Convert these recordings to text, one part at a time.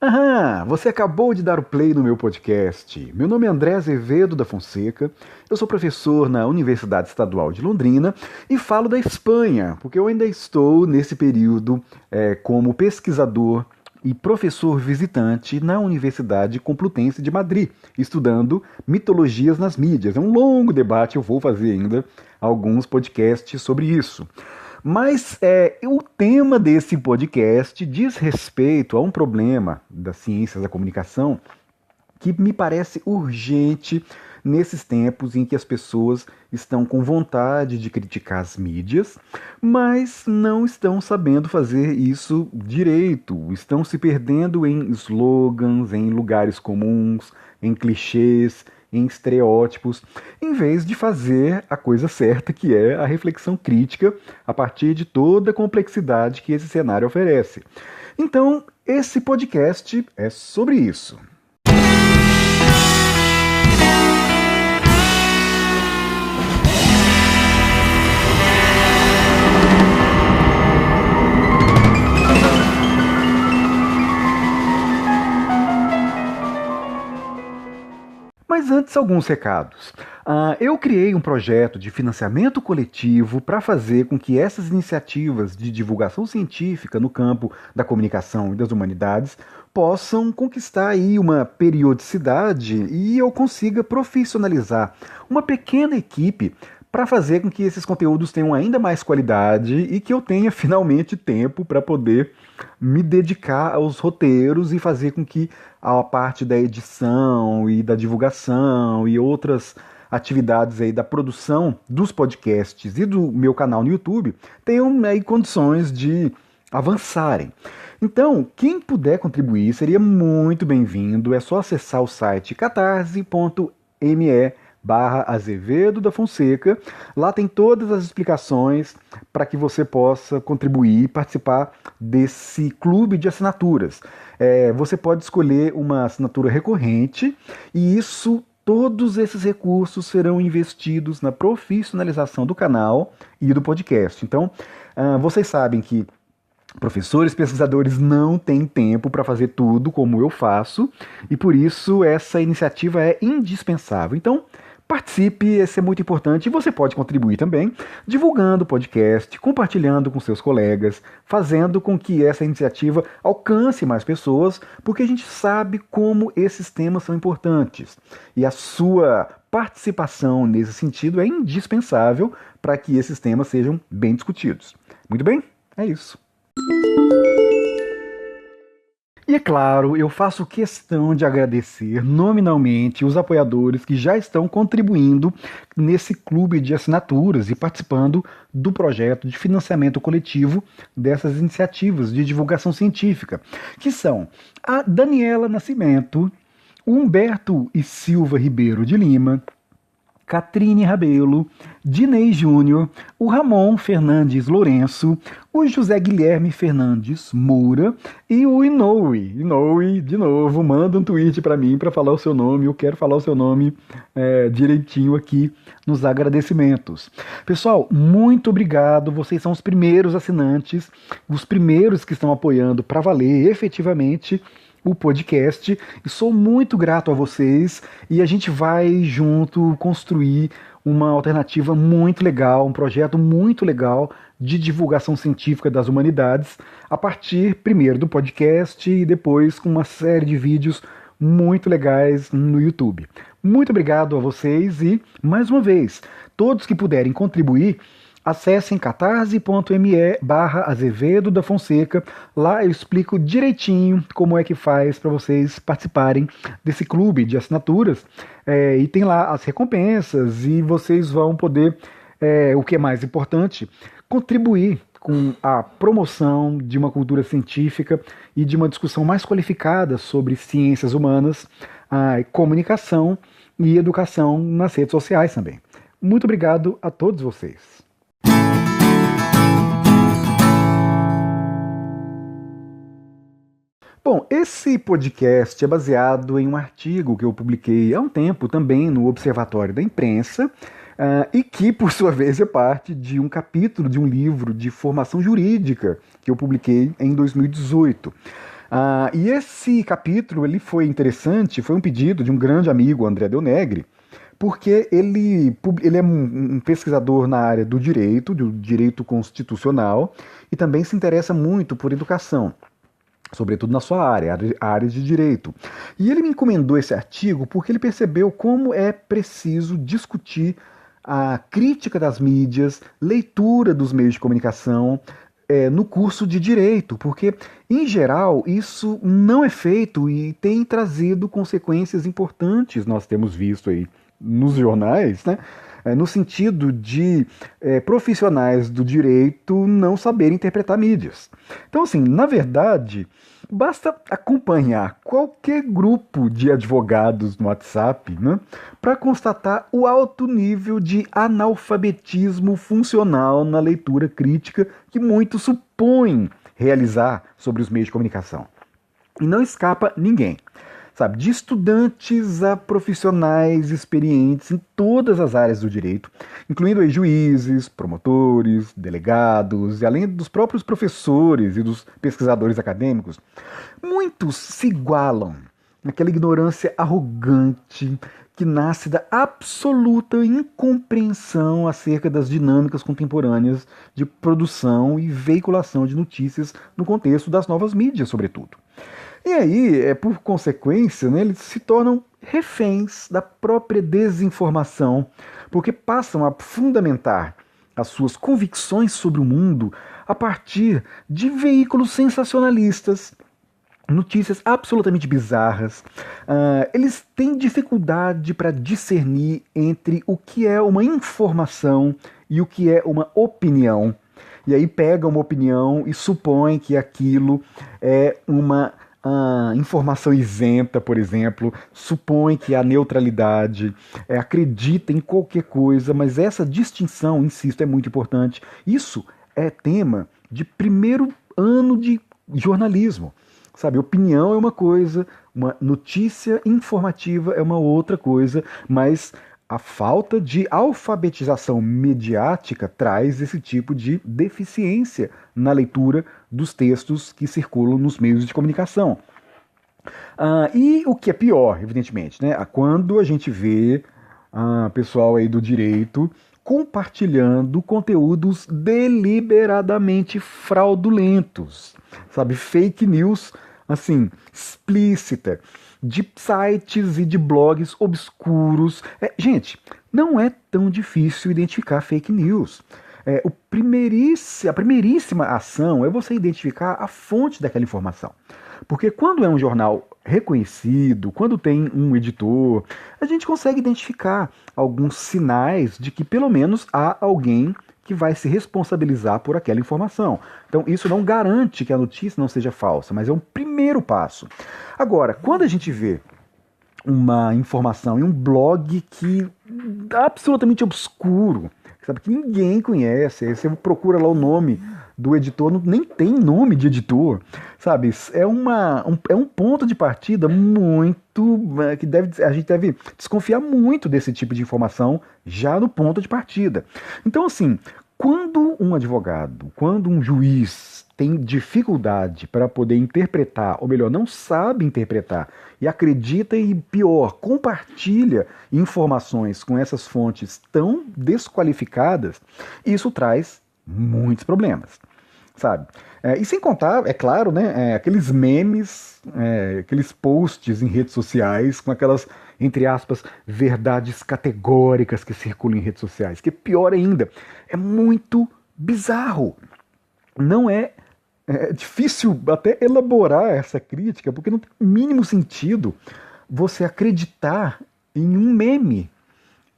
Aham, você acabou de dar o play no meu podcast. Meu nome é André Azevedo da Fonseca, eu sou professor na Universidade Estadual de Londrina e falo da Espanha, porque eu ainda estou nesse período como pesquisador e professor visitante na Universidade Complutense de Madrid, estudando mitologias nas mídias. É um longo debate, eu vou fazer ainda alguns podcasts sobre isso. Mas o tema desse podcast diz respeito a um problema das ciências da comunicação que me parece urgente nesses tempos em que as pessoas estão com vontade de criticar as mídias, mas não estão sabendo fazer isso direito. Estão se perdendo em slogans, em lugares comuns, em clichês, em estereótipos, em vez de fazer a coisa certa, que é a reflexão crítica a partir de toda a complexidade que esse cenário oferece. Então, esse podcast é sobre isso. Mas antes, alguns recados. Eu criei um projeto de financiamento coletivo para fazer com que essas iniciativas de divulgação científica no campo da comunicação e das humanidades possam conquistar aí uma periodicidade e eu consiga profissionalizar uma pequena equipe para fazer com que esses conteúdos tenham ainda mais qualidade e que eu tenha finalmente tempo para poder me dedicar aos roteiros e fazer com que a parte da edição e da divulgação e outras atividades aí da produção dos podcasts e do meu canal no YouTube tenham aí condições de avançarem. Então, quem puder contribuir seria muito bem-vindo. É só acessar o site catarse.me/Azevedo da Fonseca. Lá tem todas as explicações para que você possa contribuir e participar desse clube de assinaturas. Você pode escolher uma assinatura recorrente e todos esses recursos serão investidos na profissionalização do canal e do podcast. Então, vocês sabem que professores, pesquisadores não têm tempo para fazer tudo como eu faço e por isso essa iniciativa é indispensável. Então, participe, isso é muito importante e você pode contribuir também divulgando o podcast, compartilhando com seus colegas, fazendo com que essa iniciativa alcance mais pessoas, porque a gente sabe como esses temas são importantes e a sua participação nesse sentido é indispensável para que esses temas sejam bem discutidos. Muito bem? É isso. E é claro, eu faço questão de agradecer nominalmente os apoiadores que já estão contribuindo nesse clube de assinaturas e participando do projeto de financiamento coletivo dessas iniciativas de divulgação científica, que são a Daniela Nascimento, o Humberto e Silva Ribeiro de Lima, Catrine Rabelo, Dinei Júnior, o Ramon Fernandes Lourenço, o José Guilherme Fernandes Moura e o Inoue. Inoue, de novo, manda um tweet para mim para falar o seu nome. Eu quero falar o seu nome direitinho aqui nos agradecimentos. Pessoal, muito obrigado. Vocês são os primeiros assinantes, os primeiros que estão apoiando para valer efetivamente o podcast, e sou muito grato a vocês e a gente vai junto construir uma alternativa muito legal, um projeto muito legal de divulgação científica das humanidades a partir primeiro do podcast e depois com uma série de vídeos muito legais no YouTube. Muito obrigado a vocês e, mais uma vez, todos que puderem contribuir, acessem catarse.me/Azevedo da Fonseca. Lá eu explico direitinho como é que faz para vocês participarem desse clube de assinaturas. E tem lá as recompensas e vocês vão poder, o que é mais importante, contribuir com a promoção de uma cultura científica e de uma discussão mais qualificada sobre ciências humanas, comunicação e educação nas redes sociais também. Muito obrigado a todos vocês. Bom, esse podcast é baseado em um artigo que eu publiquei há um tempo também no Observatório da Imprensa, e que, por sua vez, é parte de um capítulo de um livro de formação jurídica que eu publiquei em 2018. E esse capítulo ele foi interessante, foi um pedido de um grande amigo, André Del Negre, porque ele é um pesquisador na área do direito constitucional, e também se interessa muito por educação, sobretudo na sua área, a área de direito. E ele me encomendou esse artigo porque ele percebeu como é preciso discutir a crítica das mídias, leitura dos meios de comunicação, no curso de direito, porque, em geral, isso não é feito e tem trazido consequências importantes, nós temos visto aí nos jornais, né? No sentido de profissionais do direito não saberem interpretar mídias. Então, assim, na verdade, basta acompanhar qualquer grupo de advogados no WhatsApp, né, para constatar o alto nível de analfabetismo funcional na leitura crítica que muitos supõem realizar sobre os meios de comunicação. E não escapa ninguém. Sabe, de estudantes a profissionais experientes em todas as áreas do direito, incluindo aí juízes, promotores, delegados e além dos próprios professores e dos pesquisadores acadêmicos, muitos se igualam naquela ignorância arrogante que nasce da absoluta incompreensão acerca das dinâmicas contemporâneas de produção e veiculação de notícias no contexto das novas mídias, sobretudo. E aí, por consequência, né, eles se tornam reféns da própria desinformação, porque passam a fundamentar as suas convicções sobre o mundo a partir de veículos sensacionalistas, notícias absolutamente bizarras. Eles têm dificuldade para discernir entre o que é uma informação e o que é uma opinião. E aí pegam uma opinião e supõem que aquilo é uma informação isenta, por exemplo, supõe que há neutralidade, acredita em qualquer coisa, mas essa distinção, insisto, é muito importante. Isso é tema de primeiro ano de jornalismo. Sabe, opinião é uma coisa, uma notícia informativa é uma outra coisa, mas a falta de alfabetização mediática traz esse tipo de deficiência na leitura dos textos que circulam nos meios de comunicação. E o que é pior, evidentemente, né? Quando a gente vê pessoal aí do direito compartilhando conteúdos deliberadamente fraudulentos, sabe? Fake news, assim, explícita, de sites e de blogs obscuros. Gente, não é tão difícil identificar fake news. A primeiríssima ação é você identificar a fonte daquela informação. Porque quando é um jornal reconhecido, quando tem um editor, a gente consegue identificar alguns sinais de que pelo menos há alguém que vai se responsabilizar por aquela informação. Então isso não garante que a notícia não seja falsa, mas é um primeiro passo. Agora, quando a gente vê uma informação em um blog que é absolutamente obscuro, sabe, que ninguém conhece, aí você procura lá o nome do editor, nem tem nome de editor, sabe? É um ponto de partida muito que a gente deve desconfiar muito desse tipo de informação já no ponto de partida. Então, assim, quando um advogado, quando um juiz tem dificuldade para poder interpretar, ou melhor, não sabe interpretar, e acredita e, pior, compartilha informações com essas fontes tão desqualificadas, isso traz muitos problemas, sabe? E sem contar, é claro, né, aqueles memes, aqueles posts em redes sociais com aquelas, entre aspas, verdades categóricas que circulam em redes sociais, que é pior ainda, é muito bizarro. Não é difícil até elaborar essa crítica, porque não tem o mínimo sentido você acreditar em um meme,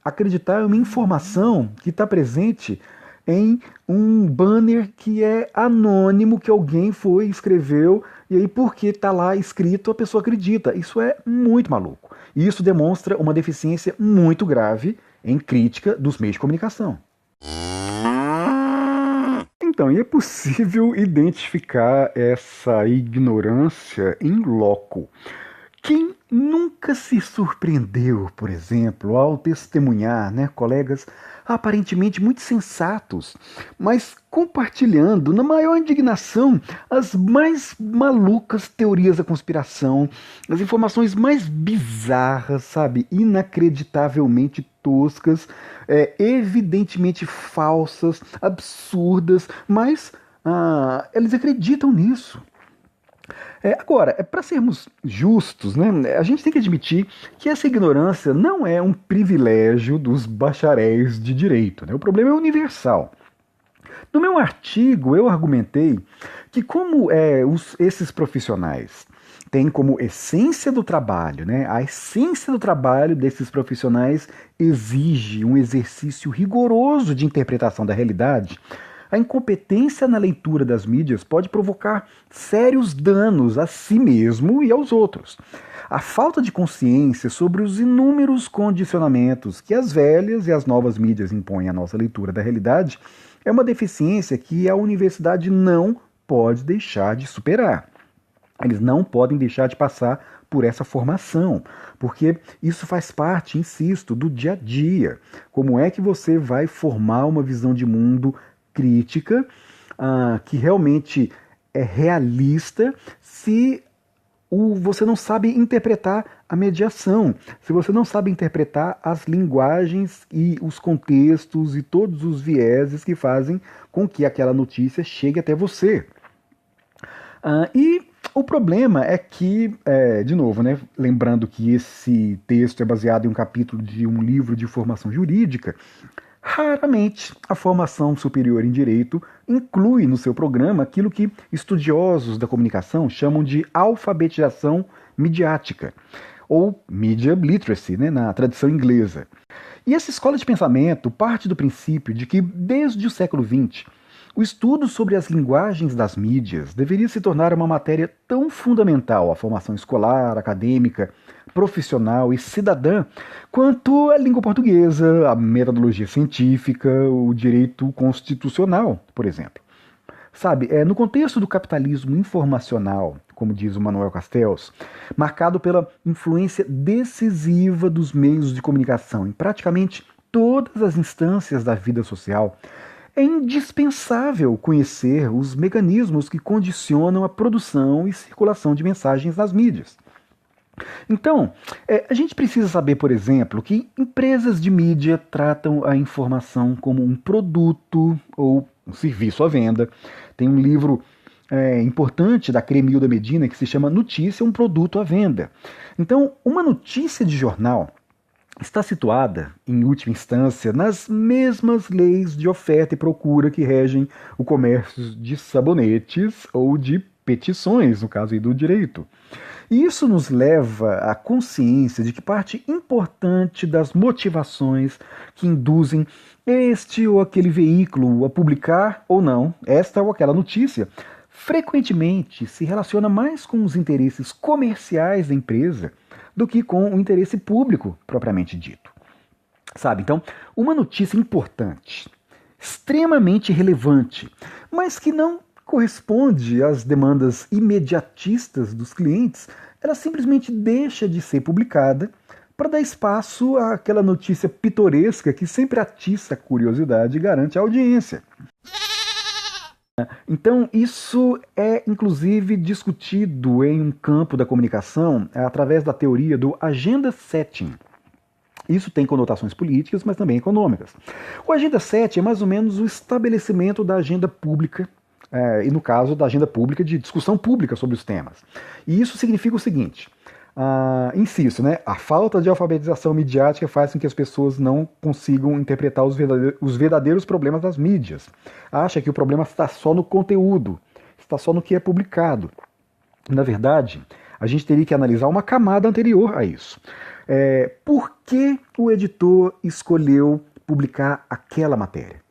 acreditar em uma informação que está presente em um banner que é anônimo, que alguém foi e escreveu, e aí porque está lá escrito a pessoa acredita. Isso é muito maluco. E isso demonstra uma deficiência muito grave em crítica dos meios de comunicação. Então, e é possível identificar essa ignorância in loco, Quem nunca se surpreendeu, por exemplo, ao testemunhar, colegas aparentemente muito sensatos, mas compartilhando na maior indignação as mais malucas teorias da conspiração, as informações mais bizarras, sabe, inacreditavelmente toscas, evidentemente falsas, absurdas, mas eles acreditam nisso. Agora, para sermos justos, a gente tem que admitir que essa ignorância não é um privilégio dos bacharéis de direito. O problema é universal. No meu artigo, eu argumentei que como esses profissionais têm como essência do trabalho, a essência do trabalho desses profissionais exige um exercício rigoroso de interpretação da realidade, a incompetência na leitura das mídias pode provocar sérios danos a si mesmo e aos outros. A falta de consciência sobre os inúmeros condicionamentos que as velhas e as novas mídias impõem à nossa leitura da realidade é uma deficiência que a universidade não pode deixar de superar. Eles não podem deixar de passar por essa formação, porque isso faz parte, insisto, do dia a dia. Como é que você vai formar uma visão de mundo crítica, que realmente é realista, se você não sabe interpretar a mediação, se você não sabe interpretar as linguagens e os contextos e todos os vieses que fazem com que aquela notícia chegue até você. E o problema é que, de novo, lembrando que esse texto é baseado em um capítulo de um livro de formação jurídica, raramente a formação superior em direito inclui no seu programa aquilo que estudiosos da comunicação chamam de alfabetização midiática, ou media literacy, na tradição inglesa. E essa escola de pensamento parte do princípio de que, desde o século XX, o estudo sobre as linguagens das mídias deveria se tornar uma matéria tão fundamental à formação escolar, acadêmica, profissional e cidadã quanto a língua portuguesa, a metodologia científica, o direito constitucional, por exemplo. Sabe, no contexto do capitalismo informacional, como diz o Manuel Castells, marcado pela influência decisiva dos meios de comunicação em praticamente todas as instâncias da vida social, é indispensável conhecer os mecanismos que condicionam a produção e circulação de mensagens nas mídias. Então, a gente precisa saber, por exemplo, que empresas de mídia tratam a informação como um produto ou um serviço à venda. Tem um livro importante da Cremilda Medina que se chama Notícia, um produto à venda. Então, uma notícia de jornal está situada, em última instância, nas mesmas leis de oferta e procura que regem o comércio de sabonetes ou de petições, no caso aí do direito. E isso nos leva à consciência de que parte importante das motivações que induzem este ou aquele veículo a publicar ou não esta ou aquela notícia frequentemente se relaciona mais com os interesses comerciais da empresa do que com o interesse público propriamente dito. Sabe, então, uma notícia importante, extremamente relevante, mas que não corresponde às demandas imediatistas dos clientes, ela simplesmente deixa de ser publicada para dar espaço àquela notícia pitoresca que sempre atiça a curiosidade e garante a audiência. Então, isso é inclusive discutido em um campo da comunicação através da teoria do agenda setting. Isso tem conotações políticas, mas também econômicas. O agenda setting é mais ou menos o estabelecimento da agenda pública, e no caso da agenda pública de discussão pública sobre os temas. E isso significa o seguinte: insisto, a falta de alfabetização midiática faz com que as pessoas não consigam interpretar os verdadeiros problemas das mídias. Acha que o problema está só no conteúdo, está só no que é publicado. Na verdade, a gente teria que analisar uma camada anterior a isso. Por que o editor escolheu publicar aquela matéria?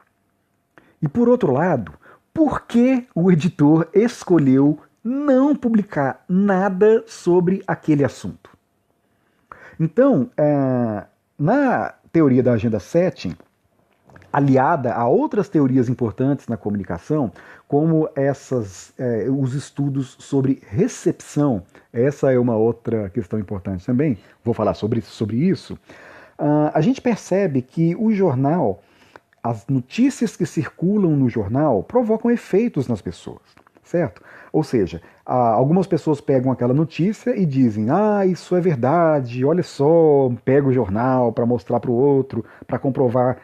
E por outro lado, por que o editor escolheu não publicar nada sobre aquele assunto? Então, na teoria da agenda setting, aliada a outras teorias importantes na comunicação, como os estudos sobre recepção. Essa é uma outra questão importante também, vou falar sobre isso. A gente percebe que o jornal, as notícias que circulam no jornal provocam efeitos nas pessoas, certo? Ou seja, algumas pessoas pegam aquela notícia e dizem: ah, isso é verdade, olha só, pega o jornal para mostrar para o outro, para comprovar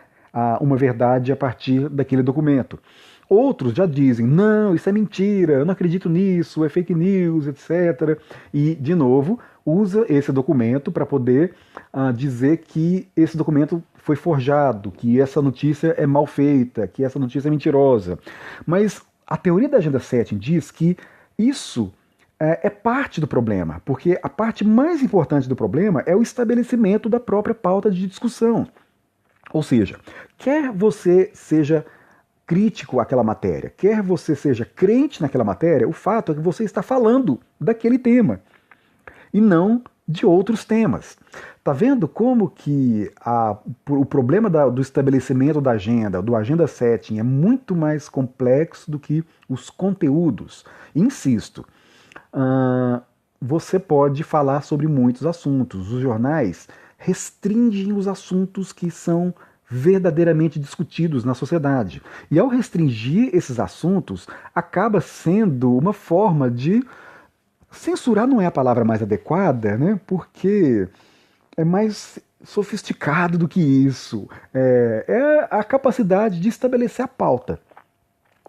uma verdade a partir daquele documento. Outros já dizem: não, isso é mentira, eu não acredito nisso, é fake news, etc. E, de novo, usa esse documento para poder dizer que esse documento foi forjado, que essa notícia é mal feita, que essa notícia é mentirosa. Mas a teoria da Agenda Setting diz que isso é parte do problema, porque a parte mais importante do problema é o estabelecimento da própria pauta de discussão. Ou seja, quer você seja crítico àquela matéria, quer você seja crente naquela matéria, o fato é que você está falando daquele tema e não de outros temas. Tá vendo como que o problema do estabelecimento da agenda, do agenda setting, é muito mais complexo do que os conteúdos? Insisto, você pode falar sobre muitos assuntos. Os jornais restringem os assuntos que são verdadeiramente discutidos na sociedade. E ao restringir esses assuntos, acaba sendo uma forma de censurar, não é a palavra mais adequada, né? Porque é mais sofisticado do que isso. É a capacidade de estabelecer a pauta.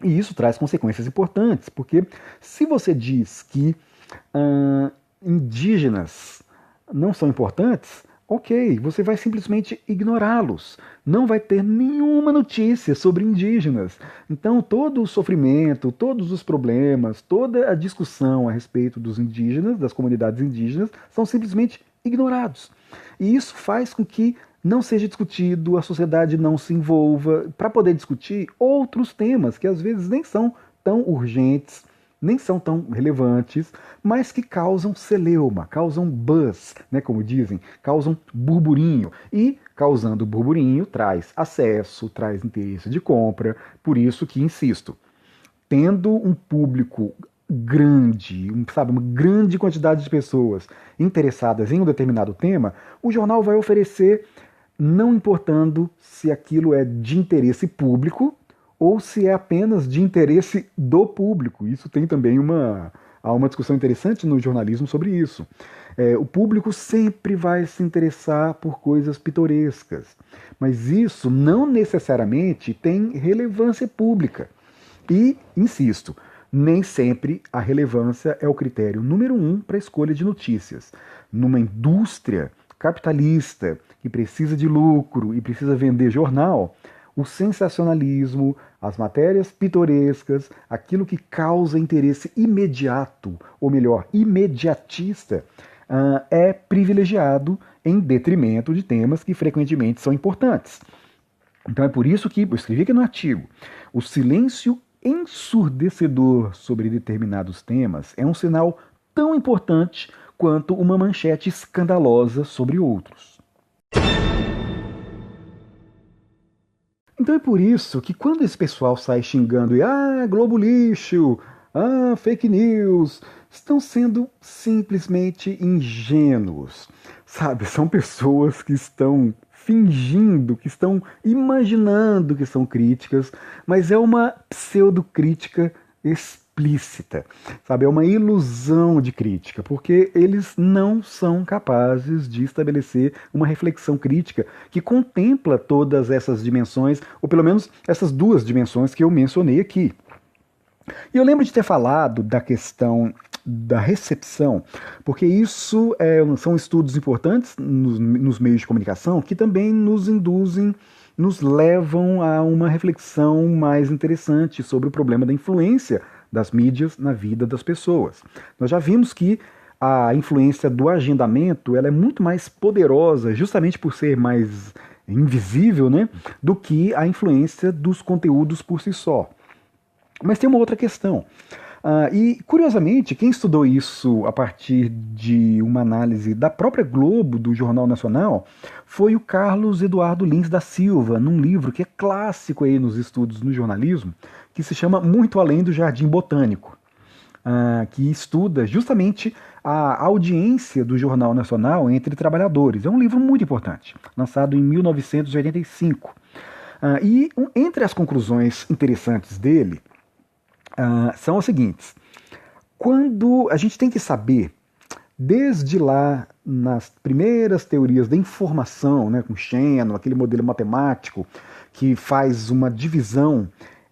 E isso traz consequências importantes, porque se você diz que indígenas não são importantes, ok, você vai simplesmente ignorá-los. Não vai ter nenhuma notícia sobre indígenas. Então, todo o sofrimento, todos os problemas, toda a discussão a respeito dos indígenas, das comunidades indígenas, são simplesmente ignorados. E isso faz com que não seja discutido, a sociedade não se envolva para poder discutir outros temas que às vezes nem são tão urgentes, nem são tão relevantes, mas que causam celeuma, causam buzz, né, como dizem, causam burburinho. E, causando burburinho, traz acesso, traz interesse de compra. Por isso que, insisto, tendo um público grande, sabe, uma grande quantidade de pessoas interessadas em um determinado tema, o jornal vai oferecer, não importando se aquilo é de interesse público ou se é apenas de interesse do público. Isso tem também há uma discussão interessante no jornalismo sobre isso. O público sempre vai se interessar por coisas pitorescas, mas isso não necessariamente tem relevância pública. E, insisto, nem sempre a relevância é o critério número 1 para a escolha de notícias. Numa indústria capitalista que precisa de lucro e precisa vender jornal, o sensacionalismo, as matérias pitorescas, aquilo que causa interesse imediato, ou melhor, imediatista, é privilegiado em detrimento de temas que frequentemente são importantes. Então é por isso que eu escrevi aqui no artigo: o silêncio ensurdecedor sobre determinados temas é um sinal tão importante quanto uma manchete escandalosa sobre outros. Então é por isso que quando esse pessoal sai xingando Globo lixo, fake news, estão sendo simplesmente ingênuos, sabe? São pessoas que estão fingindo, que estão imaginando que são críticas, mas é uma pseudocrítica explícita, sabe? É uma ilusão de crítica, porque eles não são capazes de estabelecer uma reflexão crítica que contempla todas essas dimensões, ou pelo menos essas duas dimensões que eu mencionei aqui. E eu lembro de ter falado da questão da recepção, porque isso são estudos importantes nos meios de comunicação que também nos induzem, nos levam a uma reflexão mais interessante sobre o problema da influência das mídias na vida das pessoas. Nós já vimos que a influência do agendamento ela é muito mais poderosa, justamente por ser mais invisível, né, do que a influência dos conteúdos por si só. Mas tem uma outra questão. E, curiosamente, quem estudou isso a partir de uma análise da própria Globo, do Jornal Nacional, foi o Carlos Eduardo Lins da Silva, num livro que é clássico aí nos estudos no jornalismo, que se chama Muito Além do Jardim Botânico, que estuda justamente a audiência do Jornal Nacional entre trabalhadores. É um livro muito importante, lançado em 1985. Entre as conclusões interessantes dele, são as seguintes. Quando a gente tem que saber, desde lá nas primeiras teorias da informação, né, com Shannon, aquele modelo matemático que faz uma divisão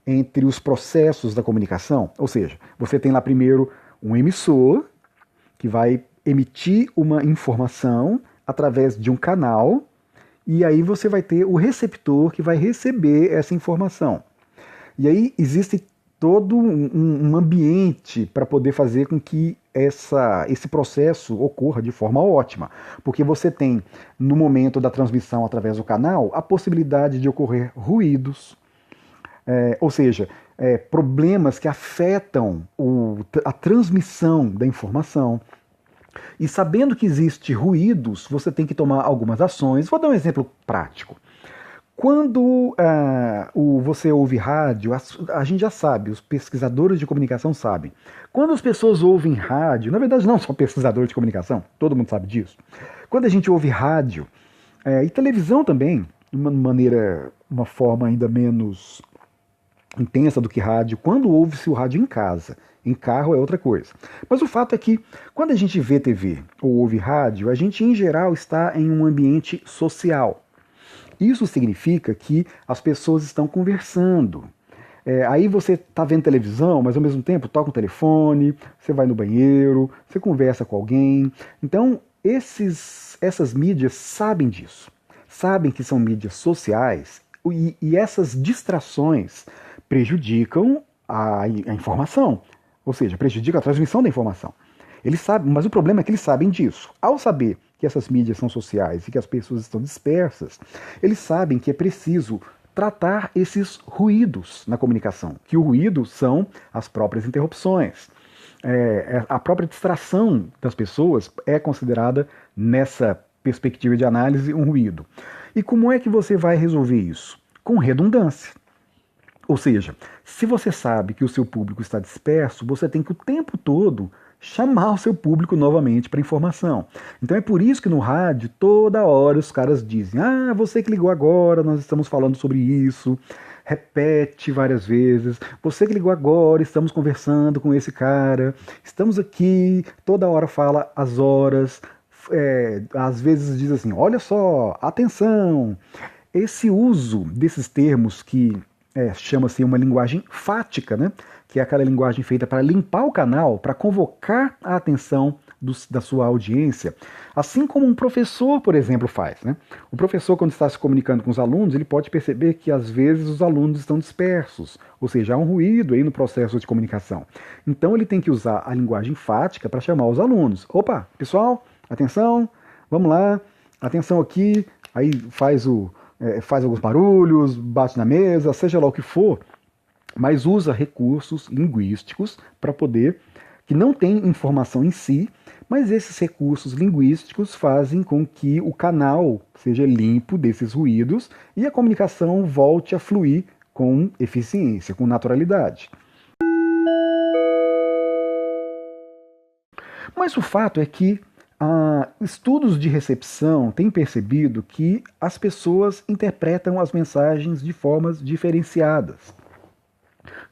entre os processos da comunicação, ou seja, você tem lá primeiro um emissor que vai emitir uma informação através de um canal, e aí você vai ter o receptor que vai receber essa informação. E aí existe todo um ambiente para poder fazer com que esse processo ocorra de forma ótima. Porque você tem, no momento da transmissão através do canal, a possibilidade de ocorrer ruídos, ou seja, problemas que afetam a transmissão da informação. E sabendo que existe ruídos, você tem que tomar algumas ações. Vou dar um exemplo prático. Quando você ouve rádio, a gente já sabe, os pesquisadores de comunicação sabem. Quando as pessoas ouvem rádio, na verdade não só pesquisadores de comunicação, todo mundo sabe disso. Quando a gente ouve rádio, e televisão também, de uma forma ainda menos intensa do que rádio, quando ouve-se o rádio em casa. Em carro é outra coisa. Mas o fato é que, quando a gente vê TV ou ouve rádio, a gente, em geral, está em um ambiente social. Isso significa que as pessoas estão conversando. Aí você está vendo televisão, mas ao mesmo tempo toca o telefone, você vai no banheiro, você conversa com alguém. Então, essas mídias sabem disso. Sabem que são mídias sociais e essas distrações prejudicam a informação. Ou seja, prejudica a transmissão da informação. Eles sabem, mas o problema é que eles sabem disso. Ao saber que essas mídias são sociais e que as pessoas estão dispersas, eles sabem que é preciso tratar esses ruídos na comunicação, que o ruído são as próprias interrupções. A própria distração das pessoas é considerada, nessa perspectiva de análise, um ruído. E como é que você vai resolver isso? Com redundância. Ou seja, se você sabe que o seu público está disperso, você tem que o tempo todo chamar o seu público novamente para informação. Então é por isso que no rádio, toda hora os caras dizem: você que ligou agora, nós estamos falando sobre isso. Repete várias vezes: você que ligou agora, estamos conversando com esse cara, estamos aqui, toda hora fala as horas, às vezes diz assim: olha só, atenção. Esse uso desses termos que chama-se uma linguagem fática, né? Que é aquela linguagem feita para limpar o canal, para convocar a atenção da sua audiência, assim como um professor, por exemplo, faz. Né? O professor, quando está se comunicando com os alunos, ele pode perceber que às vezes os alunos estão dispersos, ou seja, há um ruído aí no processo de comunicação. Então ele tem que usar a linguagem fática para chamar os alunos. Opa, pessoal, atenção, vamos lá, atenção aqui, aí faz alguns barulhos, bate na mesa, seja lá o que for, mas usa recursos linguísticos para poder, que não tem informação em si, mas esses recursos linguísticos fazem com que o canal seja limpo desses ruídos e a comunicação volte a fluir com eficiência, com naturalidade. Mas o fato é que estudos de recepção têm percebido que as pessoas interpretam as mensagens de formas diferenciadas.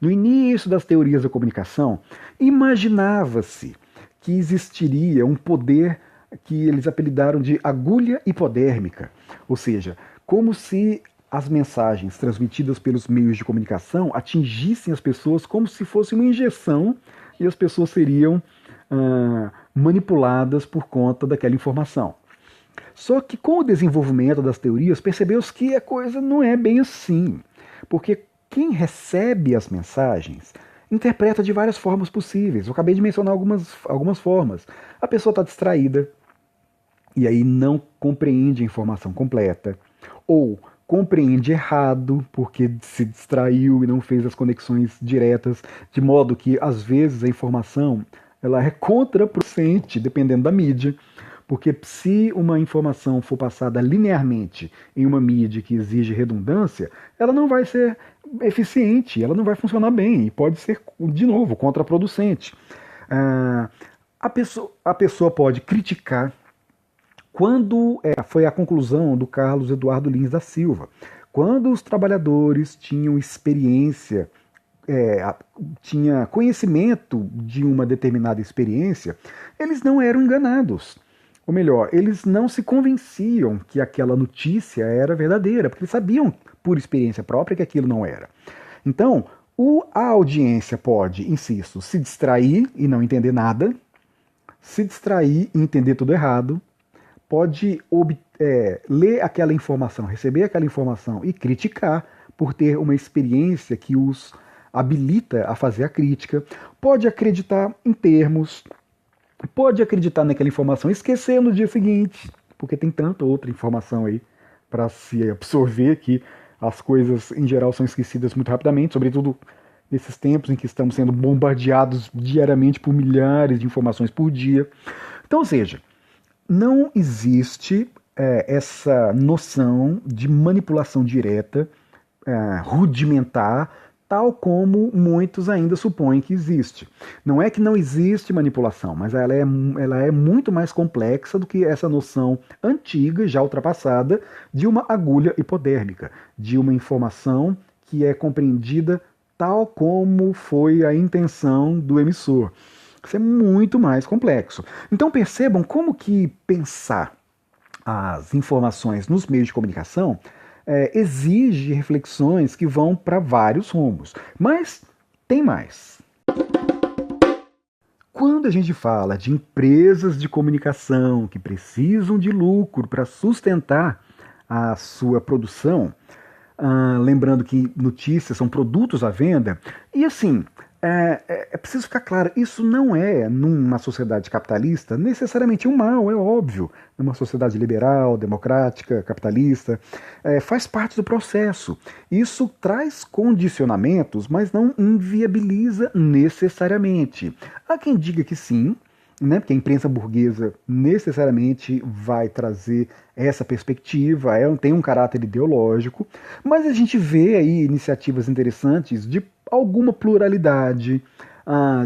No início das teorias da comunicação, imaginava-se que existiria um poder que eles apelidaram de agulha hipodérmica, ou seja, como se as mensagens transmitidas pelos meios de comunicação atingissem as pessoas como se fosse uma injeção e as pessoas seriam manipuladas por conta daquela informação. Só que com o desenvolvimento das teorias percebeu-se que a coisa não é bem assim, porque quem recebe as mensagens interpreta de várias formas possíveis. Eu acabei de mencionar algumas formas. A pessoa está distraída e aí não compreende a informação completa, ou compreende errado, porque se distraiu e não fez as conexões diretas, de modo que, às vezes, a informação ela é contraproducente, dependendo da mídia, porque se uma informação for passada linearmente em uma mídia que exige redundância, ela não vai ser eficiente, ela não vai funcionar bem, e pode ser, de novo, contraproducente. Ah, a pessoa pode criticar quando foi a conclusão do Carlos Eduardo Lins da Silva, quando os trabalhadores tinham experiência, tinha conhecimento de uma determinada experiência, eles não eram enganados. Ou melhor, eles não se convenciam que aquela notícia era verdadeira, porque eles sabiam por experiência própria que aquilo não era. Então, a audiência pode, insisto, se distrair e não entender nada, se distrair e entender tudo errado, pode ler aquela informação, receber aquela informação e criticar por ter uma experiência que os habilita a fazer a crítica, pode acreditar em termos, pode acreditar naquela informação e esquecer no dia seguinte, porque tem tanta outra informação aí para se absorver que as coisas em geral são esquecidas muito rapidamente, sobretudo nesses tempos em que estamos sendo bombardeados diariamente por milhares de informações por dia. Então, ou seja, não existe essa noção de manipulação direta, rudimentar, tal como muitos ainda supõem que existe. Não é que não existe manipulação, mas ela é muito mais complexa do que essa noção antiga, já ultrapassada, de uma agulha hipodérmica, de uma informação que é compreendida tal como foi a intenção do emissor. Isso é muito mais complexo. Então percebam como que pensar as informações nos meios de comunicação exige reflexões que vão para vários rumos. Mas tem mais. Quando a gente fala de empresas de comunicação que precisam de lucro para sustentar a sua produção, lembrando que notícias são produtos à venda, e assim, é preciso ficar claro, isso não é, numa sociedade capitalista, necessariamente um mal, é óbvio. Numa sociedade liberal, democrática, capitalista, faz parte do processo. Isso traz condicionamentos, mas não inviabiliza necessariamente. Há quem diga que sim, né, porque a imprensa burguesa necessariamente vai trazer essa perspectiva, tem um caráter ideológico, mas a gente vê aí iniciativas interessantes de alguma pluralidade,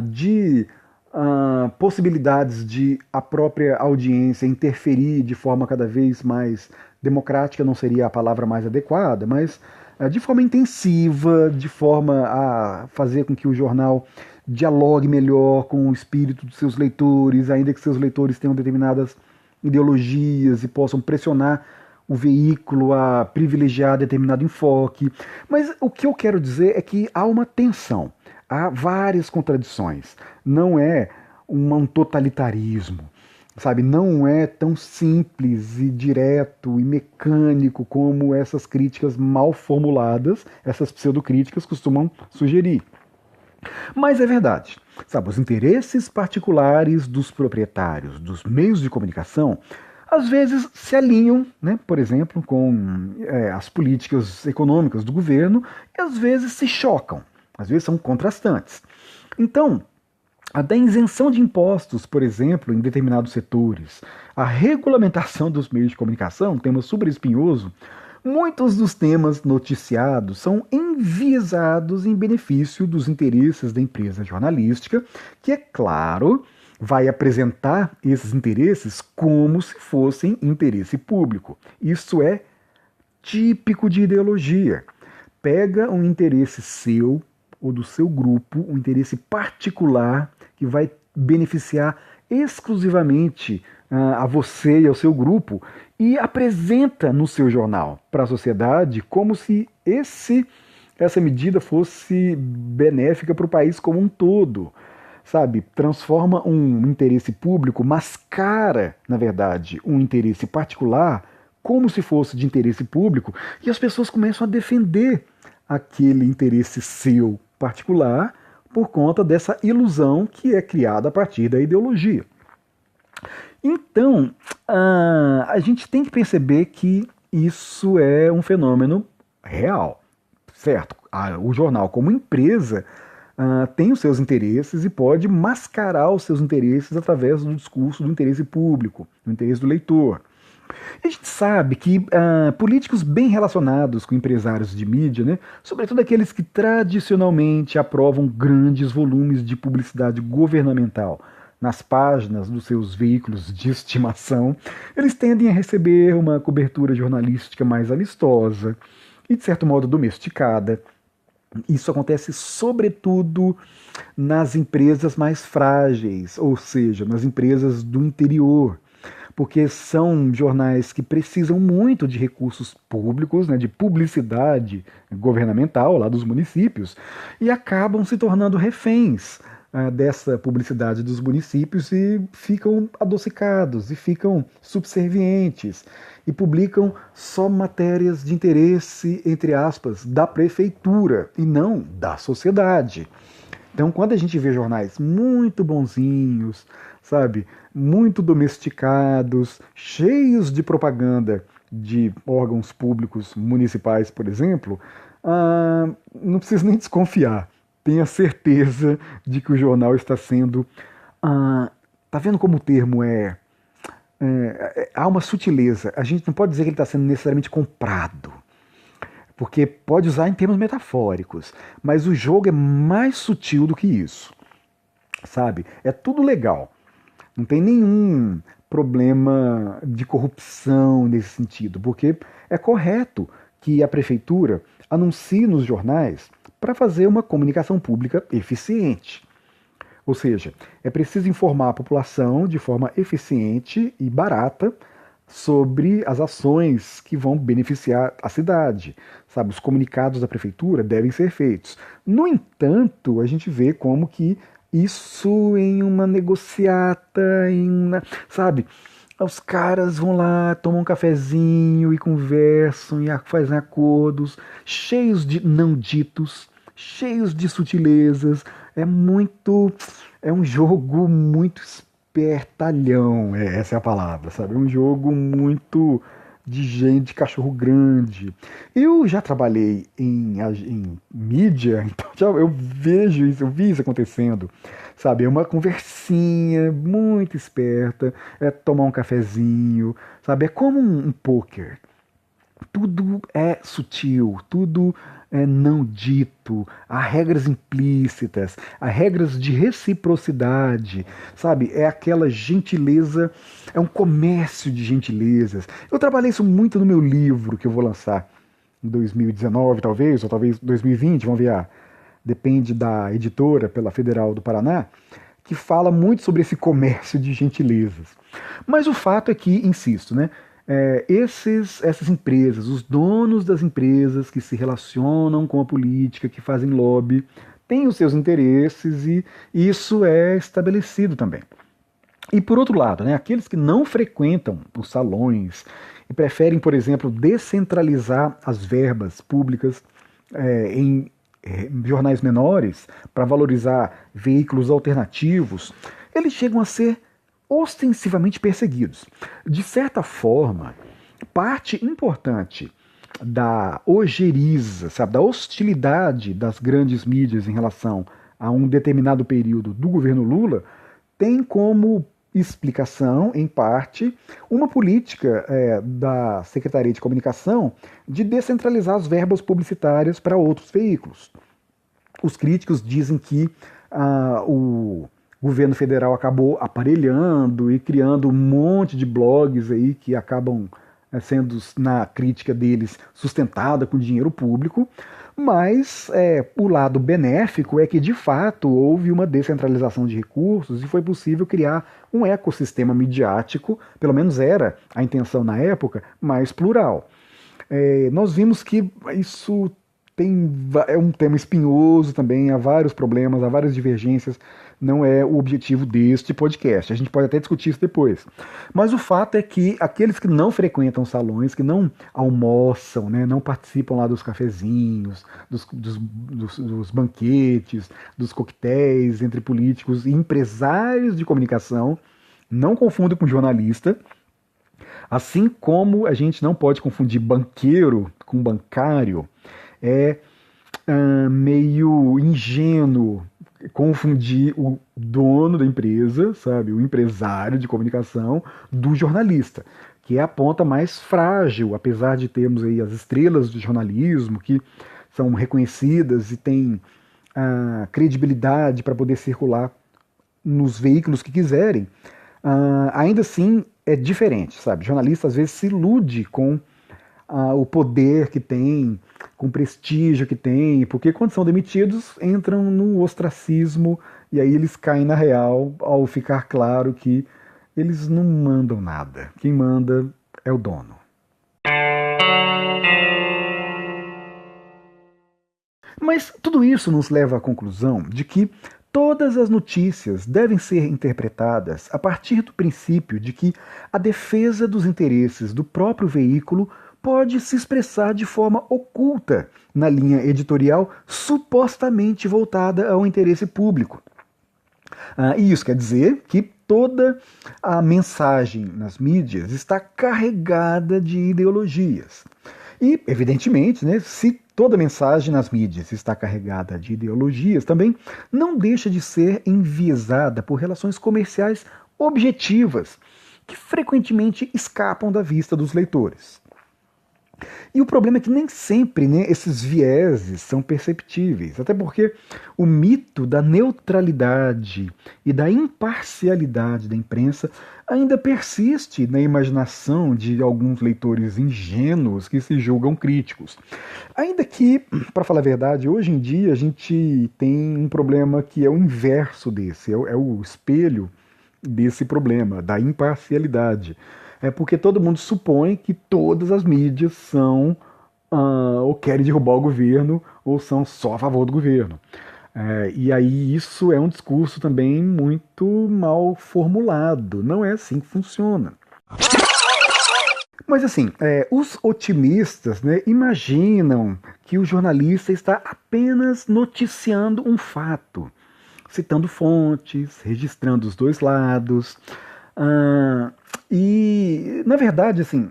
de possibilidades de a própria audiência interferir de forma cada vez mais democrática, não seria a palavra mais adequada, mas de forma intensiva, de forma a fazer com que o jornal dialogue melhor com o espírito dos seus leitores, ainda que seus leitores tenham determinadas ideologias e possam pressionar o veículo a privilegiar determinado enfoque. Mas o que eu quero dizer é que há uma tensão, há várias contradições. Não é um totalitarismo, sabe? Não é tão simples e direto e mecânico como essas críticas mal formuladas, essas pseudocríticas costumam sugerir. Mas é verdade, sabe, os interesses particulares dos proprietários dos meios de comunicação às vezes se alinham, né, por exemplo, com as políticas econômicas do governo e às vezes se chocam, às vezes são contrastantes. Então, a da isenção de impostos, por exemplo, em determinados setores, a regulamentação dos meios de comunicação, um tema super espinhoso, muitos dos temas noticiados são enviesados em benefício dos interesses da empresa jornalística, que, é claro, vai apresentar esses interesses como se fossem interesse público. Isso é típico de ideologia. Pega um interesse seu ou do seu grupo, um interesse particular que vai beneficiar exclusivamente a você e ao seu grupo e apresenta no seu jornal para a sociedade como se essa medida fosse benéfica para o país como um todo. Sabe, transforma um interesse público, mascara, na verdade, um interesse particular como se fosse de interesse público e as pessoas começam a defender aquele interesse seu particular por conta dessa ilusão que é criada a partir da ideologia. Então, a gente tem que perceber que isso é um fenômeno real, certo? O jornal, como empresa, tem os seus interesses e pode mascarar os seus interesses através do discurso do interesse público, do interesse do leitor. A gente sabe que políticos bem relacionados com empresários de mídia, né, sobretudo aqueles que tradicionalmente aprovam grandes volumes de publicidade governamental nas páginas dos seus veículos de estimação, eles tendem a receber uma cobertura jornalística mais amistosa e, de certo modo, domesticada. Isso acontece sobretudo nas empresas mais frágeis, ou seja, nas empresas do interior, porque são jornais que precisam muito de recursos públicos, né, de publicidade governamental lá dos municípios, e acabam se tornando reféns dessa publicidade dos municípios e ficam adocicados e ficam subservientes e publicam só matérias de interesse, entre aspas, da prefeitura e não da sociedade. Então, quando a gente vê jornais muito bonzinhos, sabe, muito domesticados, cheios de propaganda de órgãos públicos municipais, por exemplo, não precisa nem desconfiar. Tenha certeza de que o jornal está sendo. Tá vendo como o termo há uma sutileza. A gente não pode dizer que ele está sendo necessariamente comprado, porque pode usar em termos metafóricos, mas o jogo é mais sutil do que isso, sabe? É tudo legal, não tem nenhum problema de corrupção nesse sentido, porque é correto que a prefeitura anuncie nos jornais para fazer uma comunicação pública eficiente. Ou seja, é preciso informar a população de forma eficiente e barata sobre as ações que vão beneficiar a cidade. Sabe, os comunicados da prefeitura devem ser feitos. No entanto, a gente vê como que isso em uma negociata, sabe, os caras vão lá, tomam um cafezinho e conversam e fazem acordos cheios de não ditos, cheios de sutilezas. É um jogo muito espertalhão, essa é a palavra, sabe? É um jogo muito de gente, de cachorro grande. Eu já trabalhei em mídia, então eu vejo isso, eu vi isso acontecendo, sabe? É uma conversinha muito esperta, é tomar um cafezinho, sabe? É como um poker. Tudo é sutil, tudo é não dito, há regras implícitas, há regras de reciprocidade, sabe? É aquela gentileza, é um comércio de gentilezas. Eu trabalhei isso muito no meu livro que eu vou lançar em 2019, talvez, ou talvez 2020, vamos ver, depende da editora, pela Federal do Paraná, que fala muito sobre esse comércio de gentilezas. Mas o fato é que, insisto, né? Essas empresas, os donos das empresas que se relacionam com a política, que fazem lobby, têm os seus interesses e isso é estabelecido também. E por outro lado, né, aqueles que não frequentam os salões e preferem, por exemplo, descentralizar as verbas públicas em jornais menores para valorizar veículos alternativos, eles chegam a ser ostensivamente perseguidos. De certa forma, parte importante da ojeriza, sabe, da hostilidade das grandes mídias em relação a um determinado período do governo Lula tem como explicação, em parte, uma política da Secretaria de Comunicação de descentralizar as verbas publicitárias para outros veículos. Os críticos dizem que o governo federal acabou aparelhando e criando um monte de blogs aí que acabam sendo, na crítica deles, sustentada com dinheiro público, mas o lado benéfico é que, de fato, houve uma descentralização de recursos e foi possível criar um ecossistema midiático, pelo menos era a intenção na época, mais plural. Nós vimos que isso é um tema espinhoso também, há vários problemas, há várias divergências, não é o objetivo deste podcast. A gente pode até discutir isso depois. Mas o fato é que aqueles que não frequentam salões, que não almoçam, né, não participam lá dos cafezinhos, dos banquetes, dos coquetéis entre políticos e empresários de comunicação, não confundam com jornalista, Assim como a gente não pode confundir banqueiro com bancário, é meio ingênuo confundir o dono da empresa, sabe, o empresário de comunicação, do jornalista, que é a ponta mais frágil, apesar de termos aí as estrelas do jornalismo que são reconhecidas e têm a credibilidade para poder circular nos veículos que quiserem. Ainda assim é diferente, sabe? O jornalista às vezes se ilude com o poder que tem, com o prestígio que tem, porque quando são demitidos entram no ostracismo e aí eles caem na real ao ficar claro que eles não mandam nada. Quem manda é o dono. Mas tudo isso nos leva à conclusão de que todas as notícias devem ser interpretadas a partir do princípio de que a defesa dos interesses do próprio veículo pode se expressar de forma oculta na linha editorial supostamente voltada ao interesse público. E isso quer dizer que toda a mensagem nas mídias está carregada de ideologias. E, evidentemente, né, se toda mensagem nas mídias está carregada de ideologias, também não deixa de ser enviesada por relações comerciais objetivas, que frequentemente escapam da vista dos leitores. E o problema é que nem sempre, né, esses vieses são perceptíveis, até porque o mito da neutralidade e da imparcialidade da imprensa ainda persiste na imaginação de alguns leitores ingênuos que se julgam críticos. Ainda que, para falar a verdade, hoje em dia a gente tem um problema que é o inverso desse, é o espelho desse problema, da imparcialidade. É porque todo mundo supõe que todas as mídias são ou querem derrubar o governo ou são só a favor do governo. E aí isso é um discurso também muito mal formulado. Não é assim que funciona. Mas assim, os otimistas, né, imaginam que o jornalista está apenas noticiando um fato, citando fontes, registrando os dois lados. E, na verdade, assim,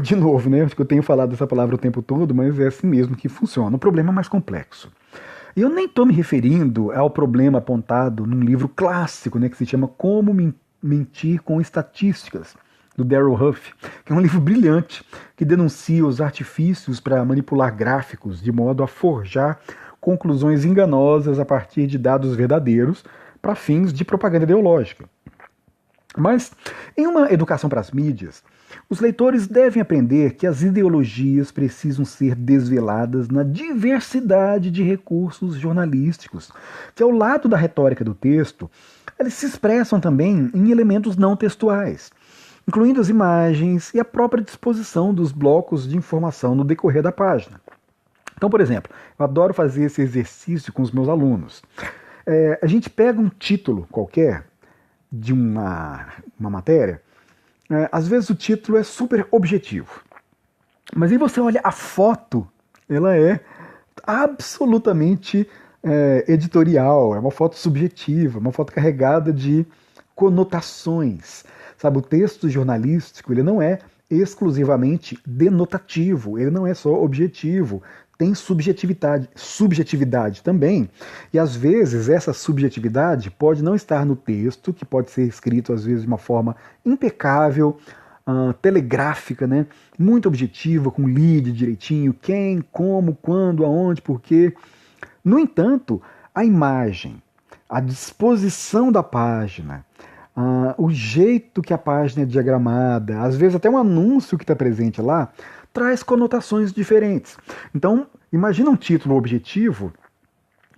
de novo, né? Acho que eu tenho falado essa palavra o tempo todo, mas é assim mesmo que funciona. O problema é mais complexo. E eu nem estou me referindo ao problema apontado num livro clássico, né, que se chama Como Mentir com Estatísticas, do Darrell Huff, que é um livro brilhante que denuncia os artifícios para manipular gráficos de modo a forjar conclusões enganosas a partir de dados verdadeiros para fins de propaganda ideológica. Mas, em uma educação para as mídias, os leitores devem aprender que as ideologias precisam ser desveladas na diversidade de recursos jornalísticos, que ao lado da retórica do texto, eles se expressam também em elementos não textuais, incluindo as imagens e a própria disposição dos blocos de informação no decorrer da página. Então, por exemplo, eu adoro fazer esse exercício com os meus alunos. A gente pega um título qualquer de uma matéria, às vezes o título é super objetivo. Mas aí você olha a foto, ela é absolutamente editorial, é uma foto subjetiva, uma foto carregada de conotações. Sabe, o texto jornalístico ele não é exclusivamente denotativo, ele não é só objetivo, tem subjetividade também, e às vezes essa subjetividade pode não estar no texto, que pode ser escrito às vezes de uma forma impecável, telegráfica, né? Muito objetiva, com lead direitinho, quem, como, quando, aonde, por quê. No entanto, a imagem, a disposição da página, o jeito que a página é diagramada, às vezes até um anúncio que está presente lá, traz conotações diferentes. Então, imagina um título objetivo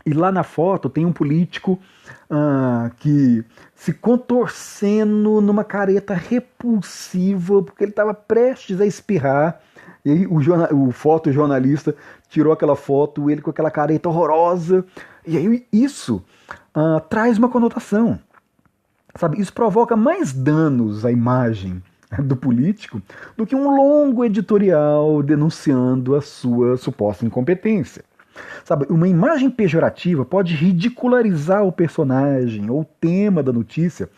e lá na foto tem um político que se contorcendo numa careta repulsiva porque ele estava prestes a espirrar. E aí o fotojornalista tirou aquela foto, ele com aquela careta horrorosa. E aí isso traz uma conotação. Sabe, isso provoca mais danos à imagem do político do que um longo editorial denunciando a sua suposta incompetência. Sabe, uma imagem pejorativa pode ridicularizar o personagem ou o tema da notícia,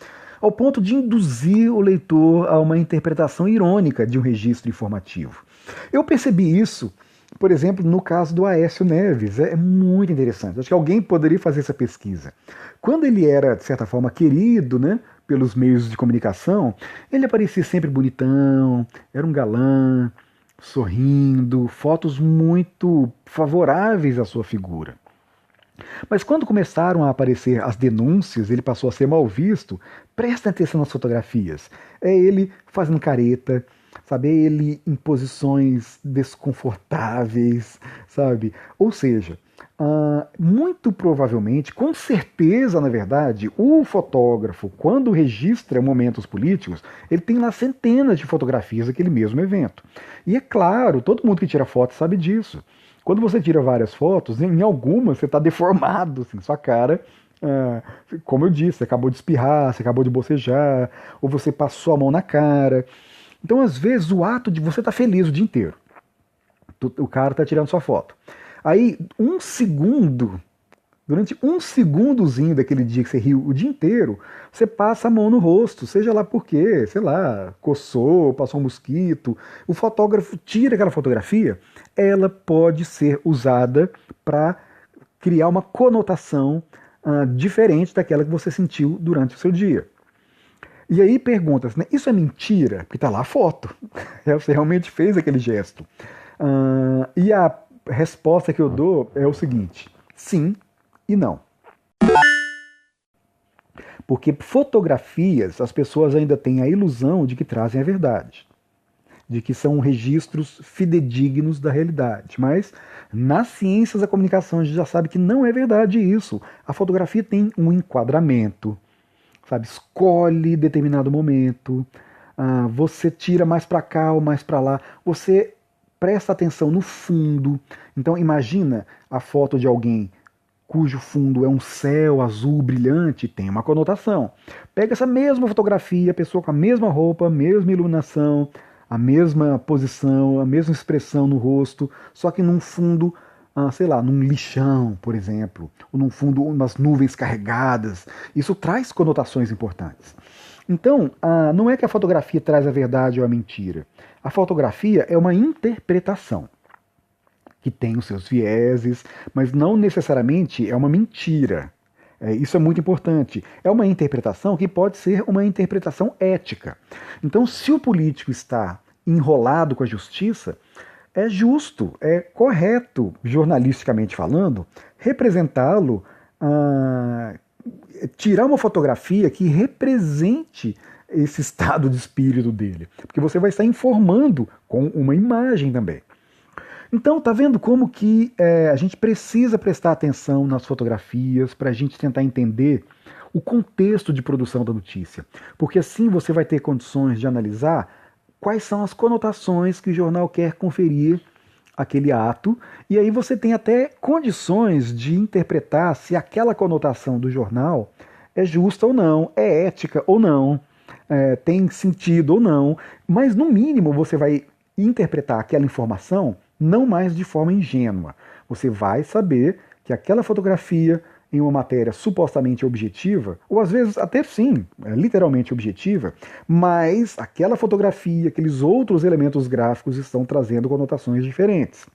ao ponto de induzir o leitor a uma interpretação irônica de um registro informativo. Eu percebi isso, por exemplo, no caso do Aécio Neves. É muito interessante. Acho que alguém poderia fazer essa pesquisa. Quando ele era, de certa forma, querido, né, pelos meios de comunicação, ele aparecia sempre bonitão, era um galã, sorrindo, fotos muito favoráveis à sua figura. Mas quando começaram a aparecer as denúncias, ele passou a ser mal visto. Prestem atenção nas fotografias. É ele fazendo careta, sabe? É ele em posições desconfortáveis, sabe? Ou seja, muito provavelmente, com certeza, na verdade, o fotógrafo, quando registra momentos políticos, ele tem lá centenas de fotografias daquele mesmo evento. E é claro, todo mundo que tira foto sabe disso. Quando você tira várias fotos, em algumas você está deformado, assim, sua cara, como eu disse, você acabou de espirrar, você acabou de bocejar, ou você passou a mão na cara. Então, às vezes, o ato de você estar feliz o dia inteiro, o cara está tirando sua foto. Aí, um segundo, durante um segundozinho daquele dia que você riu o dia inteiro, você passa a mão no rosto, seja lá por quê, sei lá, coçou, passou um mosquito. O fotógrafo tira aquela fotografia, ela pode ser usada para criar uma conotação diferente daquela que você sentiu durante o seu dia. E aí pergunta-se, né, isso é mentira? Porque está lá a foto. Você realmente fez aquele gesto. E a resposta que eu dou é o seguinte: sim e não. Porque fotografias, as pessoas ainda têm a ilusão de que trazem a verdade, de que são registros fidedignos da realidade. Mas nas ciências da comunicação a gente já sabe que não é verdade isso. A fotografia tem um enquadramento, sabe? Escolhe determinado momento, você tira mais para cá ou mais para lá, você presta atenção no fundo. Então imagina a foto de alguém cujo fundo é um céu azul brilhante, tem uma conotação. Pega essa mesma fotografia, a pessoa com a mesma roupa, a mesma iluminação, a mesma posição, a mesma expressão no rosto, só que num fundo, sei lá, num lixão, por exemplo, ou num fundo, umas nuvens carregadas. Isso traz conotações importantes. Então, não é que a fotografia traz a verdade ou a mentira. A fotografia é uma interpretação que tem os seus vieses, mas não necessariamente é uma mentira. Isso é muito importante. É uma interpretação que pode ser uma interpretação ética. Então, se o político está enrolado com a justiça, é justo, é correto, jornalisticamente falando, representá-lo, tirar uma fotografia que represente esse estado de espírito dele. Porque você vai estar informando com uma imagem também. Então, tá vendo como que a gente precisa prestar atenção nas fotografias para a gente tentar entender o contexto de produção da notícia. Porque assim você vai ter condições de analisar quais são as conotações que o jornal quer conferir àquele ato, e aí você tem até condições de interpretar se aquela conotação do jornal é justa ou não, é ética ou não, tem sentido ou não, mas no mínimo você vai interpretar aquela informação não mais de forma ingênua. Você vai saber que aquela fotografia em uma matéria supostamente objetiva, ou às vezes até sim, literalmente objetiva, mas aquela fotografia, aqueles outros elementos gráficos estão trazendo conotações diferentes.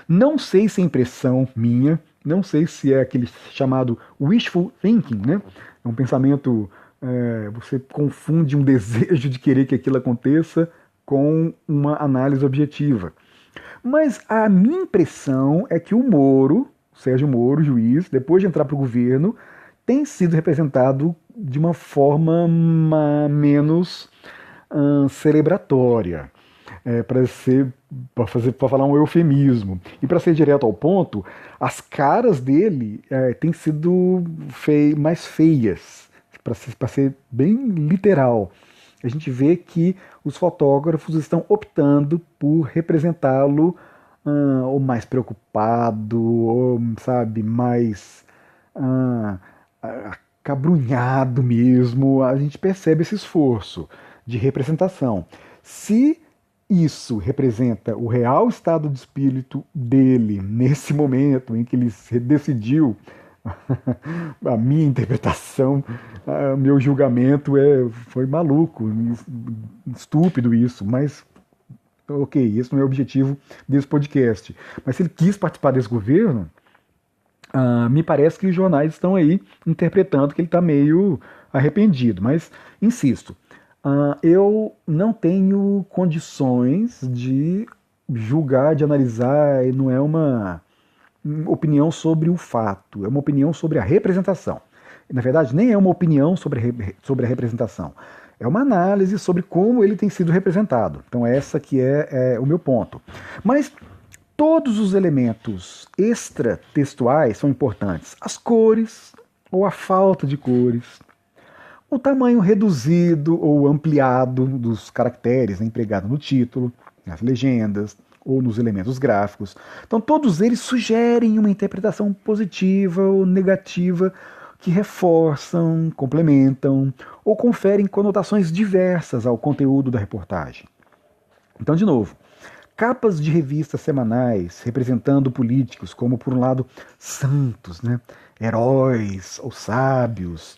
Não sei se é impressão minha, não sei se é aquele chamado wishful thinking, né? É um pensamento, você confunde um desejo de querer que aquilo aconteça com uma análise objetiva. Mas a minha impressão é que o Moro, Sérgio Moro, juiz, depois de entrar para o governo, tem sido representado de uma forma menos celebratória, para falar um eufemismo. E para ser direto ao ponto, as caras dele têm sido mais feias, para ser bem literal. A gente vê que os fotógrafos estão optando por representá-lo ou mais preocupado, ou, sabe, mais acabrunhado mesmo. A gente percebe esse esforço de representação. Se isso representa o real estado de espírito dele nesse momento em que ele decidiu A minha interpretação, meu julgamento foi maluco, estúpido isso, mas ok, esse não é o objetivo desse podcast. Mas se ele quis participar desse governo, me parece que os jornais estão aí interpretando que ele está meio arrependido. Mas, insisto, eu não tenho condições de julgar, de analisar, e não é uma opinião sobre o fato, é uma opinião sobre a representação. Na verdade, nem é uma opinião sobre a representação, é uma análise sobre como ele tem sido representado. Então, essa que é o meu ponto. Mas todos os elementos extratextuais são importantes. As cores ou a falta de cores, o tamanho reduzido ou ampliado dos caracteres, né, empregado no título, nas legendas ou nos elementos gráficos. Então todos eles sugerem uma interpretação positiva ou negativa que reforçam, complementam ou conferem conotações diversas ao conteúdo da reportagem. Então, de novo, capas de revistas semanais representando políticos como, por um lado, santos, né, heróis ou sábios,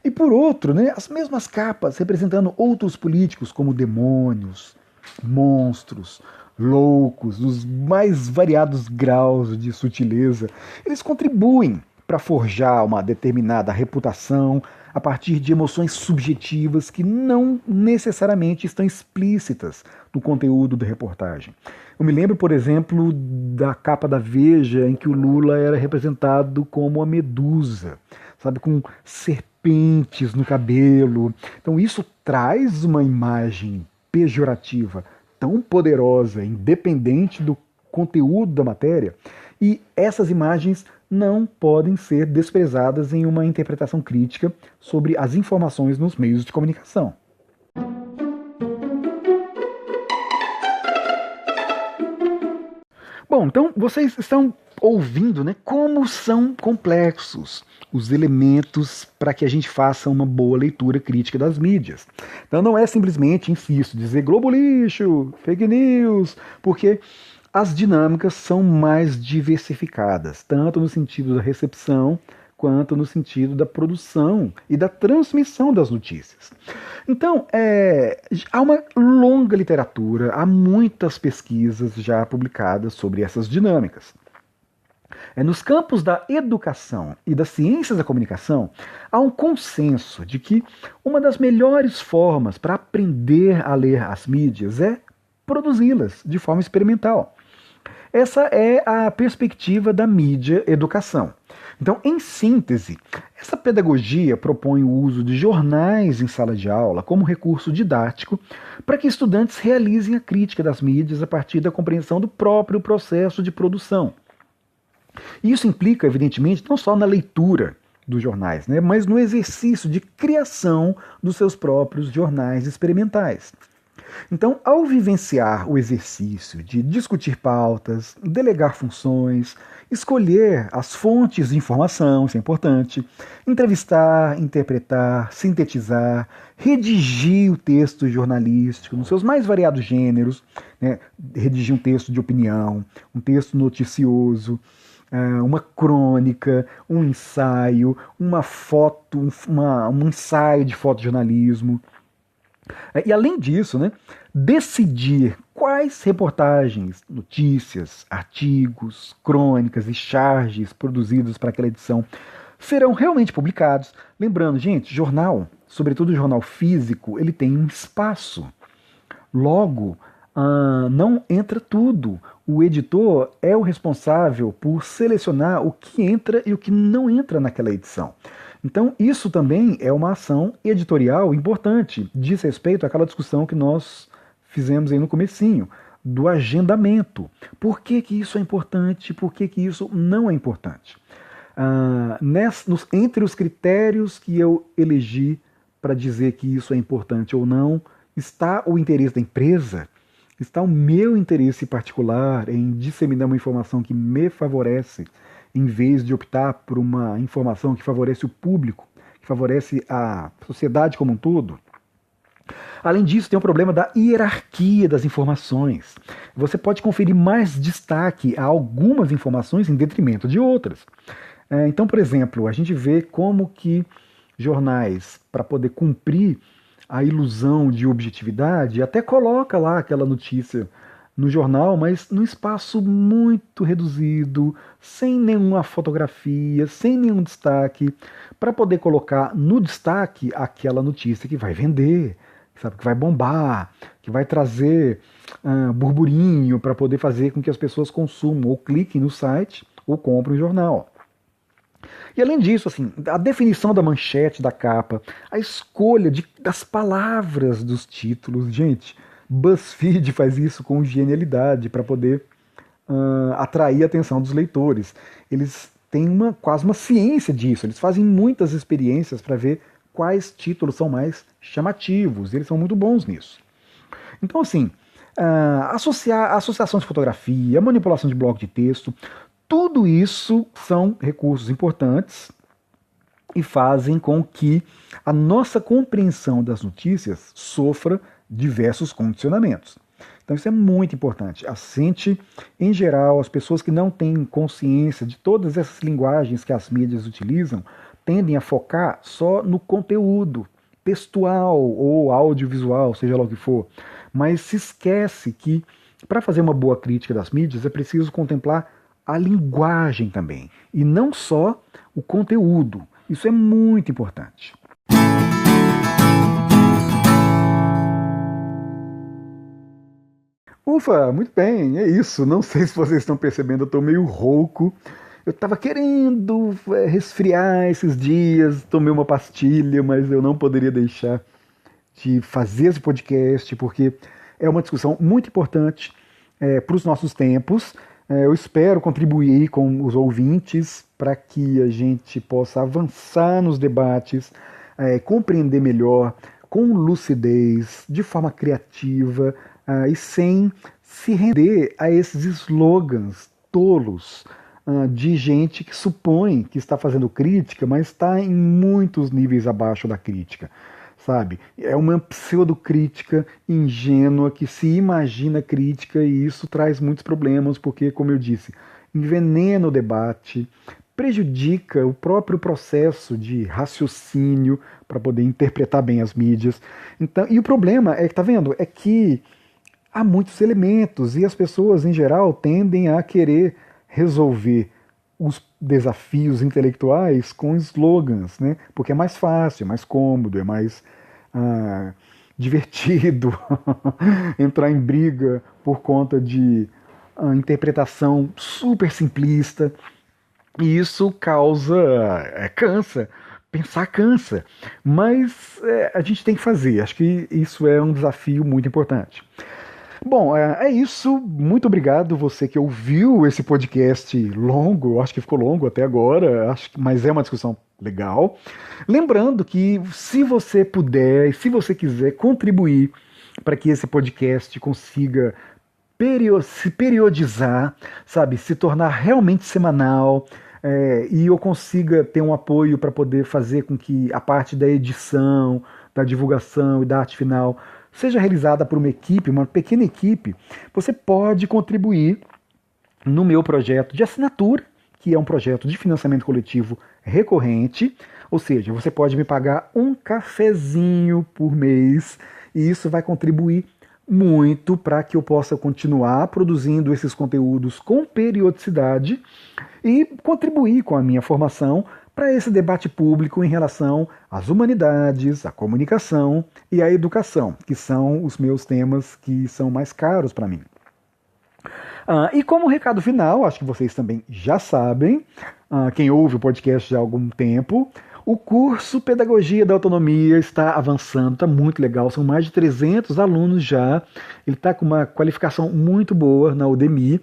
e por outro, né, as mesmas capas representando outros políticos como demônios, monstros, loucos, os mais variados graus de sutileza. Eles contribuem para forjar uma determinada reputação a partir de emoções subjetivas que não necessariamente estão explícitas no conteúdo da reportagem. Eu me lembro, por exemplo, da capa da Veja, em que o Lula era representado como a medusa, sabe, com serpentes no cabelo. Então isso traz uma imagem pejorativa tão poderosa, independente do conteúdo da matéria, e essas imagens não podem ser desprezadas em uma interpretação crítica sobre as informações nos meios de comunicação. Bom, então vocês estão ouvindo, né, como são complexos os elementos para que a gente faça uma boa leitura crítica das mídias. Então não é simplesmente, insisto, dizer Globo lixo, fake news, porque as dinâmicas são mais diversificadas, tanto no sentido da recepção quanto no sentido da produção e da transmissão das notícias. Então, há uma longa literatura, há muitas pesquisas já publicadas sobre essas dinâmicas. Nos campos da educação e das ciências da comunicação, há um consenso de que uma das melhores formas para aprender a ler as mídias é produzi-las de forma experimental. Essa é a perspectiva da mídia educação. Então, em síntese, essa pedagogia propõe o uso de jornais em sala de aula como recurso didático para que estudantes realizem a crítica das mídias a partir da compreensão do próprio processo de produção. E isso implica, evidentemente, não só na leitura dos jornais, né, mas no exercício de criação dos seus próprios jornais experimentais. Então, ao vivenciar o exercício de discutir pautas, delegar funções, escolher as fontes de informação, isso é importante, entrevistar, interpretar, sintetizar, redigir o texto jornalístico nos seus mais variados gêneros, né, redigir um texto de opinião, um texto noticioso, uma crônica, um ensaio, uma foto, um ensaio de fotojornalismo. E além disso, né, decidir quais reportagens, notícias, artigos, crônicas e charges produzidos para aquela edição serão realmente publicados. Lembrando, gente, jornal, sobretudo jornal físico, ele tem um espaço. Logo, não entra tudo. O editor é o responsável por selecionar o que entra e o que não entra naquela edição. Então, isso também é uma ação editorial importante, diz respeito àquela discussão que nós fizemos aí no comecinho, do agendamento. Por que que isso é importante? Por que que isso não é importante? Entre os critérios que eu elegi para dizer que isso é importante ou não, está o interesse da empresa, está o meu interesse particular em disseminar uma informação que me favorece, em vez de optar por uma informação que favorece o público, que favorece a sociedade como um todo. Além disso, tem o problema da hierarquia das informações. Você pode conferir mais destaque a algumas informações em detrimento de outras. Então, por exemplo, a gente vê como que jornais, para poder cumprir a ilusão de objetividade, até coloca lá aquela notícia no jornal, mas num espaço muito reduzido, sem nenhuma fotografia, sem nenhum destaque, para poder colocar no destaque aquela notícia que vai vender, sabe, que vai bombar, que vai trazer burburinho para poder fazer com que as pessoas consumam ou cliquem no site ou comprem o jornal. E além disso, assim, a definição da manchete, da capa, a escolha das palavras dos títulos, gente, BuzzFeed faz isso com genialidade para poder atrair a atenção dos leitores. Eles têm quase uma ciência disso, eles fazem muitas experiências para ver quais títulos são mais chamativos, e eles são muito bons nisso. Então, assim, associar a associação de fotografia, a manipulação de bloco de texto, tudo isso são recursos importantes e fazem com que a nossa compreensão das notícias sofra diversos condicionamentos. Então isso é muito importante. A gente, em geral, as pessoas que não têm consciência de todas essas linguagens que as mídias utilizam, tendem a focar só no conteúdo textual ou audiovisual, seja lá o que for, mas se esquece que para fazer uma boa crítica das mídias é preciso contemplar a linguagem também, e não só o conteúdo. Isso é muito importante. Ufa, muito bem, é isso. Não sei se vocês estão percebendo, eu estou meio rouco. Eu estava querendo resfriar esses dias, tomei uma pastilha, mas eu não poderia deixar de fazer esse podcast, porque é uma discussão muito importante para os nossos tempos. Eu espero contribuir com os ouvintes para que a gente possa avançar nos debates, compreender melhor, com lucidez, de forma criativa e sem se render a esses slogans tolos de gente que supõe que está fazendo crítica, mas está em muitos níveis abaixo da crítica. Sabe? É uma pseudocrítica ingênua que se imagina crítica, e isso traz muitos problemas, porque, como eu disse, envenena o debate, prejudica o próprio processo de raciocínio para poder interpretar bem as mídias. Então, e o problema é que, tá vendo? É que há muitos elementos e as pessoas, em geral, tendem a querer resolver os desafios intelectuais com slogans, né? Porque é mais fácil, é mais cômodo, é mais divertido entrar em briga por conta de interpretação super simplista. E isso cansa. Pensar cansa. Mas a gente tem que fazer. Acho que isso é um desafio muito importante. Bom, é isso. Muito obrigado você que ouviu esse podcast longo. Eu acho que ficou longo até agora, mas é uma discussão legal. Lembrando que se você puder, se você quiser contribuir para que esse podcast consiga se periodizar, sabe, se tornar realmente semanal, e eu consiga ter um apoio para poder fazer com que a parte da edição, da divulgação e da arte final seja realizada por uma equipe, uma pequena equipe, você pode contribuir no meu projeto de assinatura, que é um projeto de financiamento coletivo recorrente, ou seja, você pode me pagar um cafezinho por mês, e isso vai contribuir muito para que eu possa continuar produzindo esses conteúdos com periodicidade e contribuir com a minha formação para esse debate público em relação às humanidades, à comunicação e à educação, que são os meus temas que são mais caros para mim. E como recado final, acho que vocês também já sabem, quem ouve o podcast já há algum tempo, o curso Pedagogia da Autonomia está avançando, está muito legal, são mais de 300 alunos já, ele está com uma qualificação muito boa na Udemy,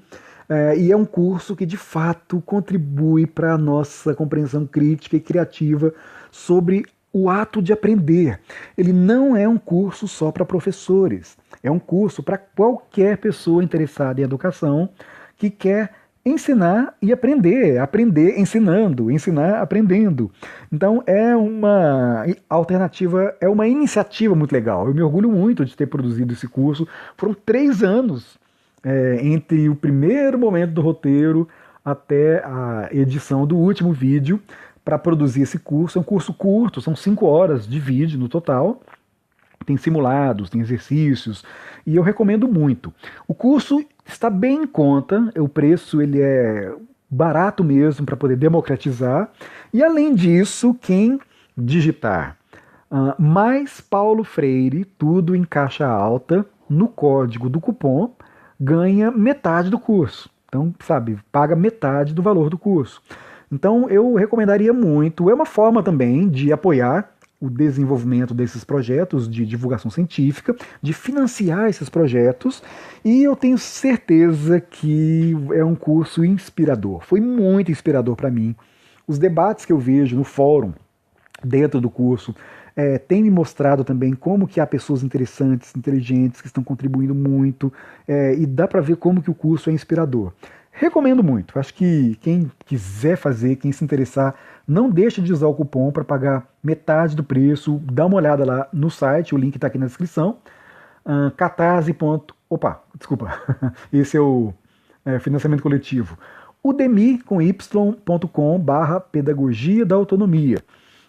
e é um curso que de fato contribui para a nossa compreensão crítica e criativa sobre o ato de aprender. Ele não é um curso só para professores, é um curso para qualquer pessoa interessada em educação que quer ensinar e aprender, aprender ensinando, ensinar aprendendo. Então é uma alternativa, é uma iniciativa muito legal. Eu me orgulho muito de ter produzido esse curso. Foram 3 anos entre o primeiro momento do roteiro até a edição do último vídeo para produzir esse curso. É um curso curto, são 5 horas de vídeo no total. Tem simulados, tem exercícios, e eu recomendo muito. O curso está bem em conta, o preço ele é barato mesmo para poder democratizar. E além disso, quem digitar mais Paulo Freire, tudo em caixa alta, no código do cupom, ganha metade do curso. Então, sabe, paga metade do valor do curso. Então, eu recomendaria muito. É uma forma também de apoiar o desenvolvimento desses projetos de divulgação científica, de financiar esses projetos, e eu tenho certeza que é um curso inspirador. Foi muito inspirador para mim. Os debates que eu vejo no fórum, dentro do curso, tem me mostrado também como que há pessoas interessantes, inteligentes, que estão contribuindo muito, e dá para ver como que o curso é inspirador. Recomendo muito. Acho que quem quiser fazer, quem se interessar, não deixe de usar o cupom para pagar metade do preço. Dá uma olhada lá no site, o link está aqui na descrição. Catarse. Opa, desculpa. Esse é o financiamento coletivo. udemy.com/pedagogia da autonomia.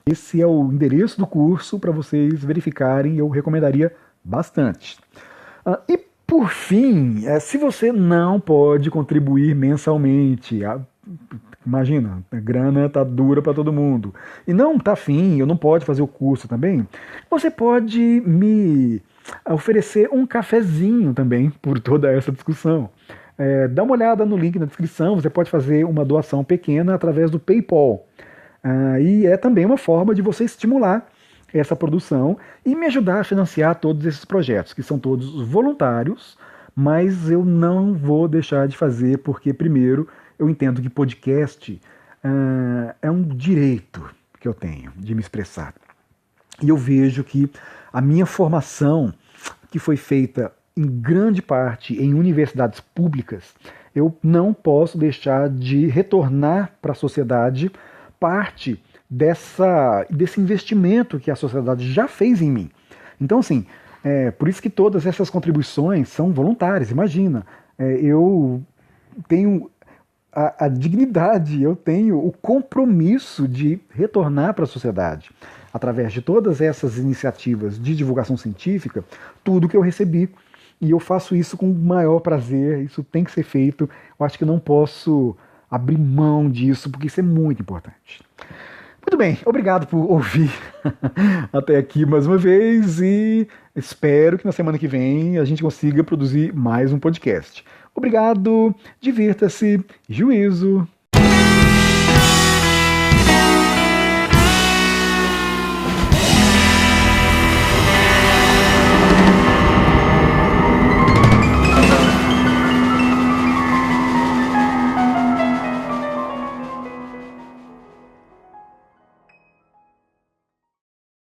Esse é o endereço do curso para vocês verificarem, eu recomendaria bastante. E por fim, se você não pode contribuir mensalmente, imagina, a grana tá dura para todo mundo, e não tá afim, ou não pode fazer o curso também, você pode me oferecer um cafezinho também por toda essa discussão. Dá uma olhada no link na descrição, você pode fazer uma doação pequena através do PayPal. E é também uma forma de você estimular essa produção e me ajudar a financiar todos esses projetos, que são todos voluntários, mas eu não vou deixar de fazer, porque, primeiro, eu entendo que podcast é um direito que eu tenho de me expressar. E eu vejo que a minha formação, que foi feita em grande parte em universidades públicas, eu não posso deixar de retornar para a sociedade parte desse investimento que a sociedade já fez em mim. Então, assim, por isso que todas essas contribuições são voluntárias. Imagina, eu tenho a dignidade, eu tenho o compromisso de retornar para a sociedade, através de todas essas iniciativas de divulgação científica, tudo que eu recebi. E eu faço isso com o maior prazer, isso tem que ser feito. Eu acho que não posso abrir mão disso, porque isso é muito importante. Muito bem, obrigado por ouvir até aqui mais uma vez e espero que na semana que vem a gente consiga produzir mais um podcast. Obrigado, divirta-se, juízo.